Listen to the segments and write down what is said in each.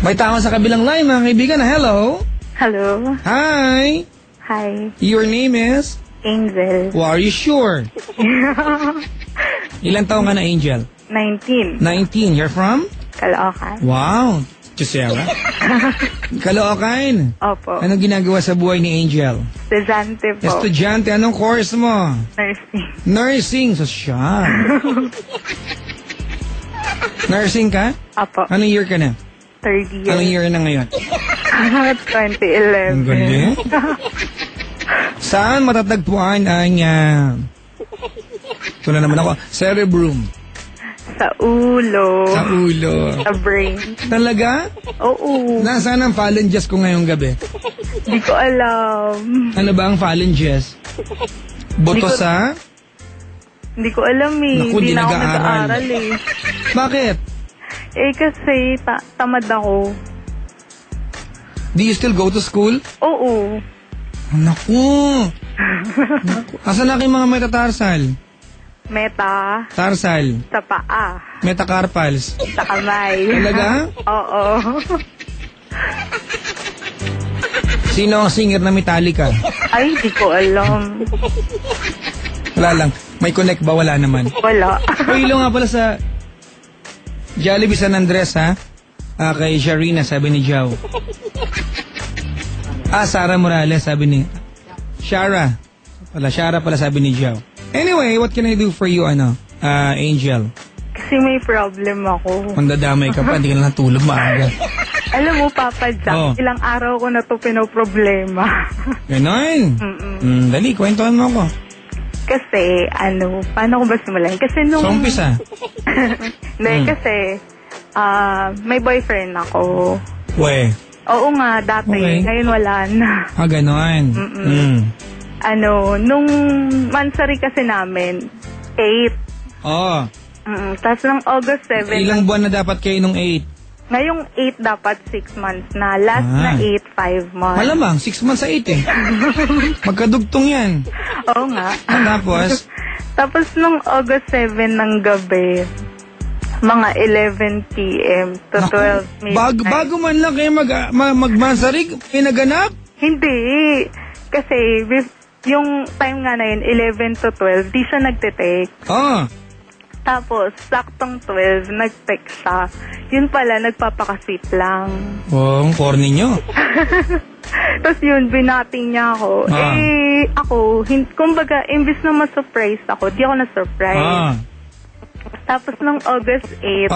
May tao sa kabilang line, mga kaibigan. Hello? Hello. Hi. Hi. Your name is? Angel. Well, are you sure? Ilan taong ka na, Angel? 19. 19. You're from? Caloocan. Wow. Jusera? Caloocan. Opo. Anong ginagawa sa buhay ni Angel? Estudyante po. Estudyante. Anong course mo? Nursing. Nursing. So, siya. Nursing ka? Opo. Anong year ka na? Third year. Anong year na ngayon? 2011. Ang galing. Saan matatagpuan ang ito na naman ako, cerebrum? Sa ulo. Sa ulo. Sa brain. Talaga? Oo. Nasaan ang phalanges ko ngayong gabi? Hindi ko alam. Ano ba ang phalanges? Boto sa? Hindi ko alam eh. Naku, Hindi di na ako nag-aaral. nag-aaral eh. Bakit? Kasi tamad ako. Do you still go to school? Oo. Naku. Asan na kayong mga metatarsal? Meta. Tarsal. Sa paa. Metacarpals. Sa kamay. Talaga? Oo. Sino ang singer na Metallica? Ay, di ko alam. Wala lang. May connect ba? Wala naman. Wala. Pahilo nga pala sa Jollibee San Andres, ha? Kay Sharina, sabi ni Jow. Sarah Morales, sabi ni Shara. Shara pala sabi ni Jow. Anyway, what can I do for you, Angel? Kasi may problem ako. Mandadamay ka pa, hindi ka na natulog maaga. Alam mo, Papa Jack, ilang araw ko na ito pinoproblema. Ganon? Dali, kwentuhan mo ako. Kasi, paano ko ba simulan? Kasi nung... Sa umpisa? Hindi, kasi, may boyfriend ako. We? Oo nga, dati. Okay. Ngayon wala na. Ganon. Nung mansari kasi namin, 8. Oh. Tapos nung August 7. Ilang buwan na dapat kayo nung 8? Ngayong 8 dapat 6 months na. Last na 8, 5 months. Malamang, 6 months sa 8 eh. Magkadugtong yan. Oo nga. Tapos? Tapos nung August 7 ng gabi, mga 11 p.m. to 12 midnight. Bago man lang kayo magmansarig, may naganap? Hindi. Kasi yung time nga na yun, 11 to 12, di siya nagte-take. Tapos, saktong 12, nag-text siya. Yun pala, nagpapaka-sweet lang. Oh, ang corny nyo. Tapos yun, binati niya ako. Ako, kumbaga, imbis na ma-surprise ako, di ako na-surprise. Tapos nung August 8,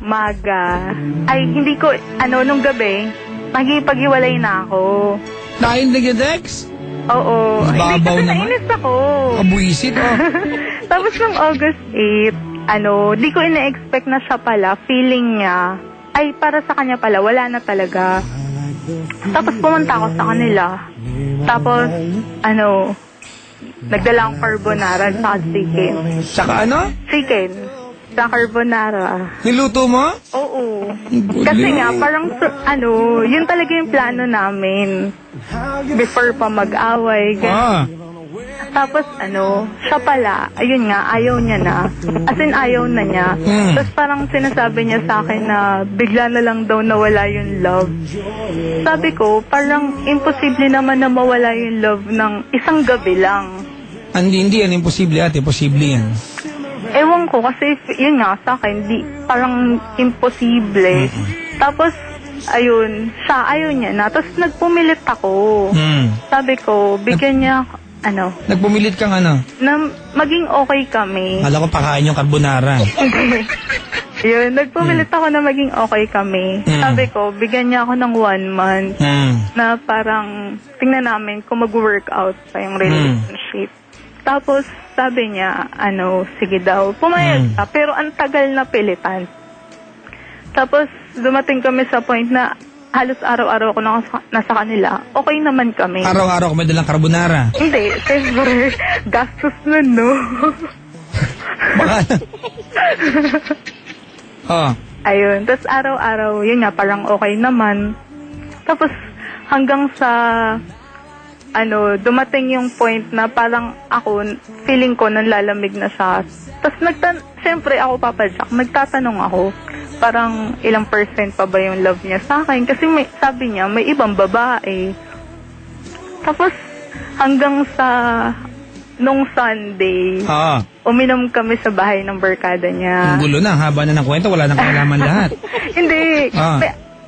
maga, hindi ko, nung gabi, nagipag-iwalay na ako. Dahil nag-text? Oo. Babaw kasi naman. nainis ako. Kabuisit, Tapos nung August 8, di ko ina-expect na siya pala, feeling niya, para sa kanya pala, wala na talaga. Tapos pumunta ako sa kanila. Tapos, nagdala akong carbonara sa chicken. Saka ano? Chicken. Sa carbonara. Niluto mo? Oo. Kasi nga, parang, yun talaga yung plano namin. Before pa mag-away. Tapos, siya pala, ayun nga, ayaw niya na. As in, ayaw na niya. Tapos parang sinasabi niya sa akin na bigla na lang daw nawala yung love. Sabi ko, parang imposible naman na mawala yung love ng isang gabi lang. Hindi yan, imposible ate, posible yan. Ewan ko, kasi yun nga, sa akin, parang imposible. Tapos, ayun, siya, ayaw niya na. Tapos nagpumilit ako. Sabi ko, bigyan niya, Nagpumilit kang na maging okay kami. Kala ko pakain yung carbonara. Yun, nagpumilit ako na maging okay kami. Sabi ko, bigyan niya ako ng 1 month na parang tingnan namin kung mag-workout pa yung relationship. Tapos, sabi niya, sige daw, pumayag ka, pero ang tagal na pilitan. Tapos, dumating kami sa point na halos araw-araw ako nasa kanila. Okay naman kami. Araw-araw kami dalang carbonara? Hindi, siyempre, gastos nun, no? Baka Ayun, tapos araw-araw, yun nga, parang okay naman. Tapos, hanggang sa dumating yung point na parang ako, feeling ko nanlalamig na siya. Tapos siyempre ako, Papa Jack, magtatanong ako, parang ilang percent pa ba yung love niya sa akin? Kasi sabi niya, may ibang babae. Tapos, hanggang sa nung Sunday, uminom kami sa bahay ng barkada niya. Ang gulo na, haba na ng kwento, wala nang kailaman lahat. Hindi,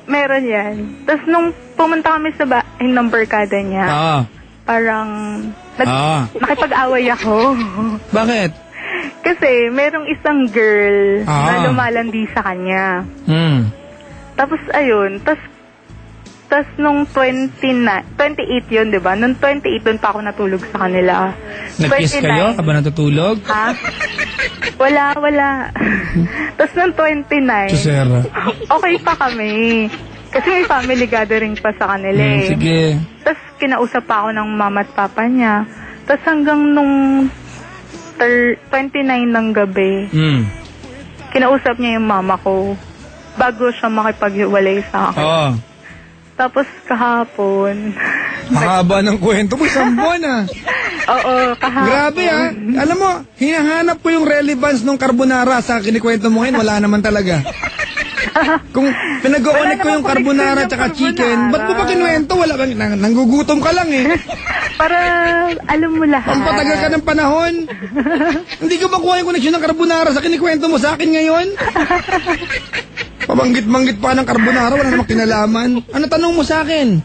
meron yan. Tapos nung pumunta kami sa bahay ng barkada niya, parang nakipag-away ako. Bakit? Kasi merong isang girl na lumalandi sa kanya. Tapos ayun, tas nung 28 yun, di ba? Nung 28, doon pa ako natulog sa kanila. Nag-kiss kayo? Ka ba natutulog? Ha? Wala. Tas nung 29, Chusera. okay pa kami. Kasi may family gathering pa sa kanila eh. Sige. Tas kinausap pa ako ng mama at papa niya. Tas hanggang nung 29 ng gabi, kinausap niya yung mama ko bago siya makipaghiwalay sa akin. Tapos kahapon... Mahaba ng kwento mo, isang buwan Oo, kahapon. Grabe Alam mo, hinahanap ko yung relevance ng carbonara sa kinikwento mo ngayon, wala naman talaga. Kung pinag-connect ko yung carbonara at chicken, ba't mo ba kinuwento? Wala bang, nanggugutom ka lang Para alam mo lahat. Pampatagal ka ng panahon. Hindi ko makuha yung connection ng carbonara sa kinikwento mo sa akin ngayon. Pabanggit-banggit pa ng carbonara, wala namang kinalaman. Ano tanong mo sa akin?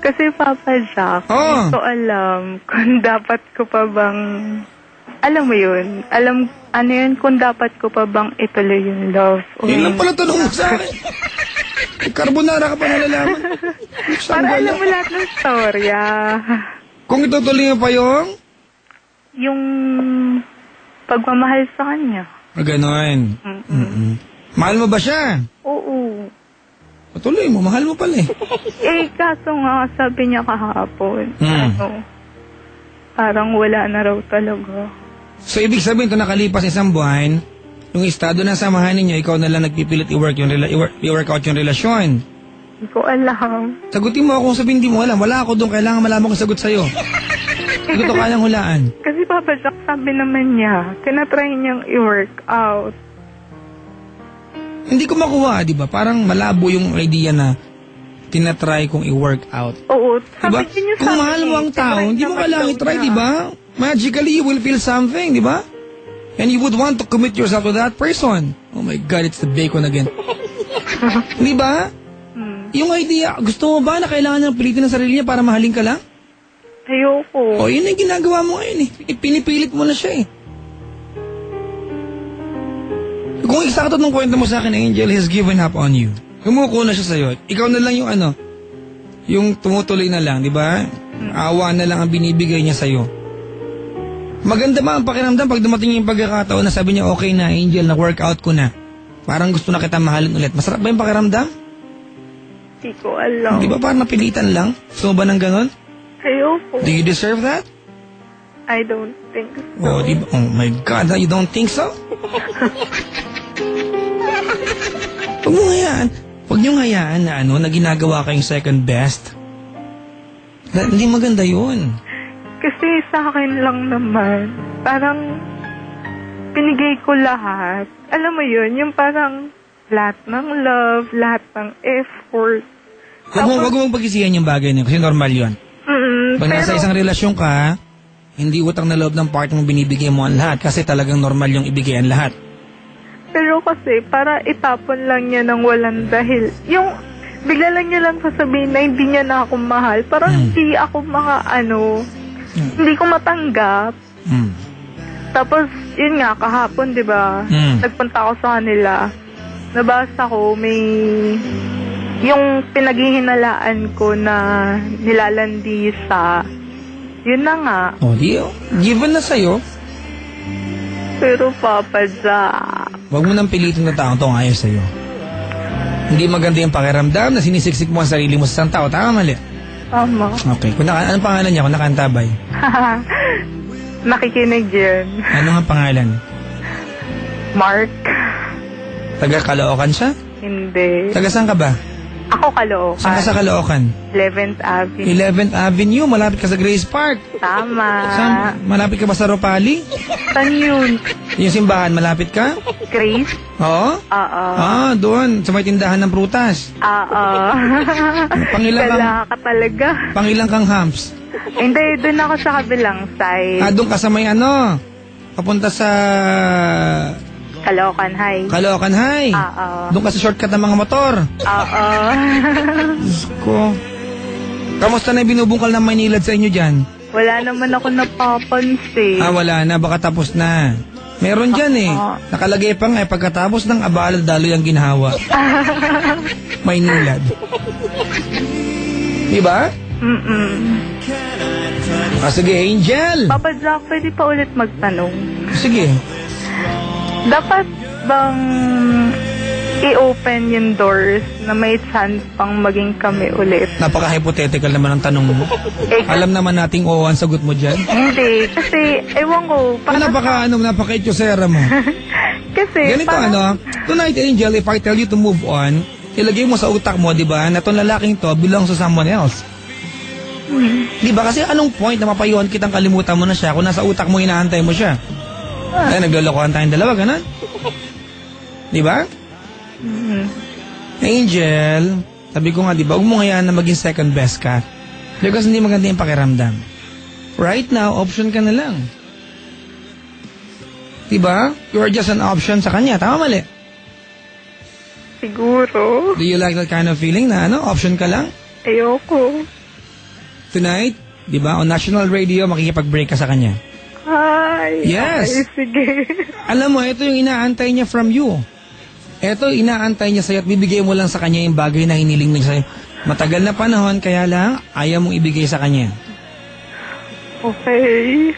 Kasi Papa Jack, hindi ko alam kung dapat ko pa bang... Alam mo yun? Ano yun? Kung dapat ko pa bang ituloy yung love? Yun lang pala tanong mo sa akin. Carbonara ka pa nalalaman. Para alam mo lahat ng storya. Kung itutuloy mo pa yung pagmamahal sa kanya. Ganon. Mahal mo ba siya? Oo. Patuloy mo, mahal mo pala Kaso nga, sabi niya kahapon, parang wala na raw talaga. So, ibig sabihin, ito nakalipas isang buwan, yung estado na samahan ninyo, ikaw na lang nagpipilit i-work out yung relasyon. Hindi ko alam. Sagutin mo ako kung sabihin hindi mo alam. Wala ako doon, kailangan malaman kong sagot sa'yo. Hindi ko kayang hulaan. Kasi Papa Jack, sabi naman niya, tinatry niyang i-work out. Hindi ko makuha, di ba? Parang malabo yung idea na tinatry kong i-work out. Oo, diba? sabi niyo Kung mahal mo ang tao, hindi mo kailangan i-try, di ba? Magically, you will feel something, di ba? And you would want to commit yourself to that person. Oh my God, it's the bacon again. Di ba? Yung idea, gusto mo ba na kailangan niyang pilitin ang sarili niya para mahalin ka lang? Ayoko. O, yun ang ginagawa mo ngayon Pinipilit mo na siya Kung eksakto nung kwento mo sa akin, Angel has given up on you. Kumuko na siya sa'yo. Ikaw na lang yung yung tumutuloy na lang, di ba? Awa na lang ang binibigay niya sa'yo. Maganda ba ang pakiramdam pag dumating yung pagkakataon na sabi niya, okay na, Angel, na-workout ko na. Parang gusto na kita mahalin ulit. Masarap ba yung pakiramdam? Hindi ko alam. Di ba parang napilitan lang? Gusto mo ba ng ganon? Ayoko. Do you deserve that? I don't think so. Oh my God, you don't think so? Huwag niyong hayaan na na ginagawa kayong second best. Hindi maganda yun. Kasi sa akin lang naman, parang pinigay ko lahat. Alam mo yun, yung parang lahat ng love, lahat ng effort. Huwag mong pag-isihan yung bagay niyo kasi normal yun. Pag nasa isang relasyon ka, hindi utang na loob ng partner mo binibigay mo ang lahat kasi talagang normal yung ibigay ang lahat. Pero kasi, para itapon lang niya ng walang dahil. Yung, bigla lang niya lang sasabihin na hindi niya na ako mahal. Parang hindi ako hindi ko matanggap. Tapos, yun nga, kahapon, di ba? Nagpunta ako sa kanila. Nabasa ko, may, yung pinaghihinalaan ko na nilalandi sa, yun na nga. Given na sa'yo. Pero Papa Jack, huwag mo nang pilitin na taong itong ayaw sa'yo. Hindi maganda yung pakiramdam na sinisiksik mo ang sarili mo sa isang tao. Tama, mali? Tama. Okay. Anong pangalan niya kung nakantabay? Nakikinig yun. Ano nga pangalan? Mark. Taga Caloocan siya? Hindi. Taga saan ka ba? Ako Caloocan. Saan ka sa Caloocan? 11th Avenue. 11th Avenue, malapit ka sa Grace Park. Tama. Malapit ka ba sa Ropali? Saan yun? Yung simbahan, malapit ka? Grace? Oo? Oo. Doon, sa may tindahan ng prutas. Oo. Dala ka talaga. Pangilang kang hams? Hindi, doon ako sa kabilang side. Doon ka sa may papunta sa... Caloocan High. Caloocan High? Oo. Doon ka sa shortcut ng mga motor? Oo. Diyos ko. Kamusta na yung binubungkal ng Maynilad sa inyo dyan? Wala naman ako napapansin. Wala na. Baka tapos na. Meron dyan Nakalagay pa nga pagkatapos ng abala daloy ang ginhawa. Maynilad. Diba? Sige, Angel. Papa Jack, pwede pa ulit magtanong. Sige. Dapat bang i-open yung doors na may chance pang maging kami ulit? Napaka-hypothetical naman ang tanong mo. Alam naman nating oo ang sagot mo dyan. Hindi, kasi ewan ko. Napaka-ityosera mo. Kasi ganito tonight Angel, if I tell you to move on, ilagay mo sa utak mo, di ba, na itong lalaking to belongs to someone else. Di ba? Kasi anong point na mapayuhan kitang kalimutan mo na siya kung nasa utak mo inaantay mo siya? Naglolokohan tayong dalawa, ganun? Di ba? Angel, sabi ko nga, di ba, huwag mo ngayaan na maging second best ka. Because hindi maganda yung pakiramdam. Right now, option ka na lang. Di ba? You are just an option sa kanya. Tama, mali? Siguro. Do you like that kind of feeling na option ka lang? Ayoko. Tonight, di ba, on national radio, makikipag-break ka sa kanya. Ay. Yes. Ay, sige. Alam mo, ito yung inaantay niya from you. Ito, inaantay niya sa'yo at bibigay mo lang sa kanya yung bagay na hiniling niya sa'yo. Matagal na panahon, kaya lang, ayaw mong ibigay sa kanya. Okay.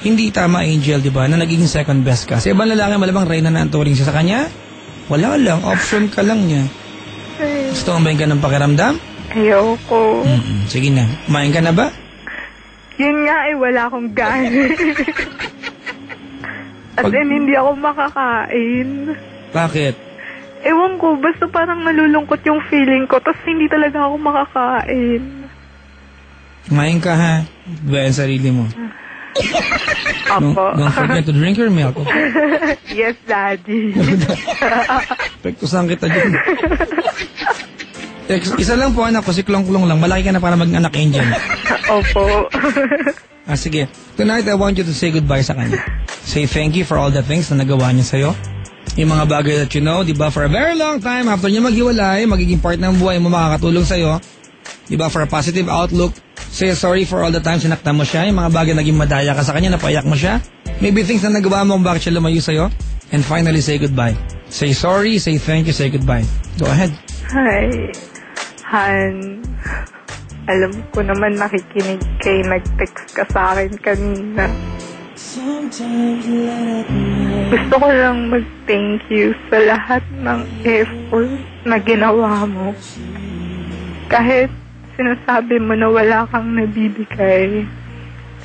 Hindi tama, Angel, di ba, na naging second best ka. Sa ibang lalaki, malabang reyna na ang turing siya sa kanya? Wala lang, option ka lang niya. Okay. Gusto mo ba yung ganang pakiramdam? Ayoko. Sige na. Kumain ka na ba? Yun nga wala akong gana. Hindi ako makakain. Bakit? Ewan ko, basta parang nalulungkot yung feeling ko, tapos hindi talaga ako makakain. Kumain ka ha? Ba ang sarili mo? Apo. Don't forget to drink your milk. Yes, Daddy. Pektusan kita dyan. Isa lang po anak ko, si Klong-Klong lang. Malaki ka na para maging anak, Angel. Opo. Sige. Tonight, I want you to say goodbye sa kanya. Say thank you for all the things na nagawa niya sa'yo. Yung mga bagay that you know, di ba, for a very long time, after niya maghiwalay, magiging part ng buhay mo, makakatulong sa'yo. Di ba, for a positive outlook. Say sorry for all the times sinaktan mo siya. Yung mga bagay naging madaya ka sa kanya, napaiyak mo siya. Maybe things na nagawa mo kung bakit siya lumayo sa'yo. And finally, say goodbye. Say sorry, say thank you, say goodbye. Go ahead. Hi. Han, alam ko naman nakikinig kay nag-text ka sa akin kanina. Gusto ko lang mag-thank you sa lahat ng effort na ginawa mo. Kahit sinasabi mo na wala kang nabibigay,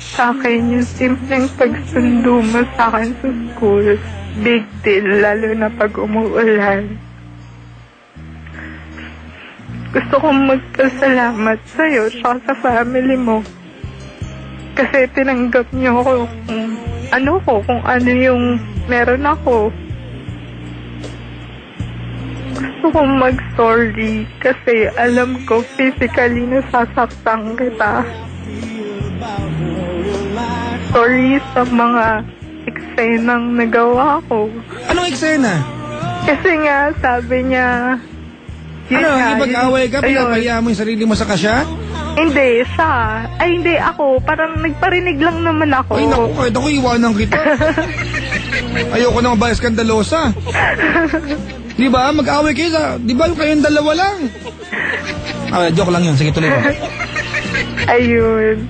sa akin yung simpleng pagsundo mo sa akin sa school, big deal, lalo na pag umuulan. Gusto kong magpasalamat sa'yo at sa family mo. Kasi tinanggap niyo ako kung ano yung meron ako. Gusto kong mag-sorry kasi alam ko physically nasasaktan kita. Sorry sa mga eksenang nagawa ko. Anong eksena? Kasi nga, sabi niya, ipag-away ka, pinapaya mo yung sarili mo sa kasya? Hindi, siya. Ay, hindi ako. Parang nagparinig lang naman ako. Ay, naku, kahit ako iwanan kita. Ayoko nang ba eskandalosa. Di ba? Mag-away kayo di ba yung kayong dalawa lang? Joke lang yun. Sige, tuloy ko. Ayun.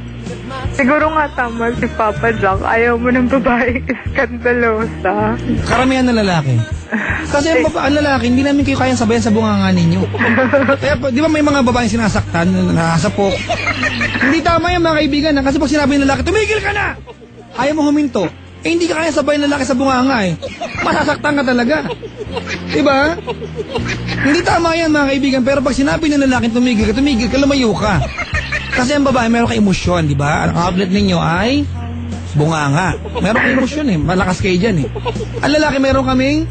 Siguro nga tama si Papa Jack. Ayaw mo ng babaeng iskandalosa. Karamihan na lalaki. Kasi ang lalaki, hindi namin kayo kayang sabayan sa bunganga ninyo. Kaya, di ba may mga babaeng sinasaktan, nakasapok? Hindi tama yan mga kaibigan. Kasi pag sinabi ng lalaki, tumigil ka na! Ayaw mo huminto. Eh, hindi ka kaya sabay ng lalaki sa bunganga eh. Masasaktan ka talaga. Diba? Hindi tama yan mga kaibigan, pero pag sinabi ng lalaki tumigil ka, lumayo ka. Kasi ang babae meron kang emosyon, diba? Ang outlet ninyo ay bunganga. Meron kang emosyon eh, malakas kayo dyan eh. Ang lalaki meron kaming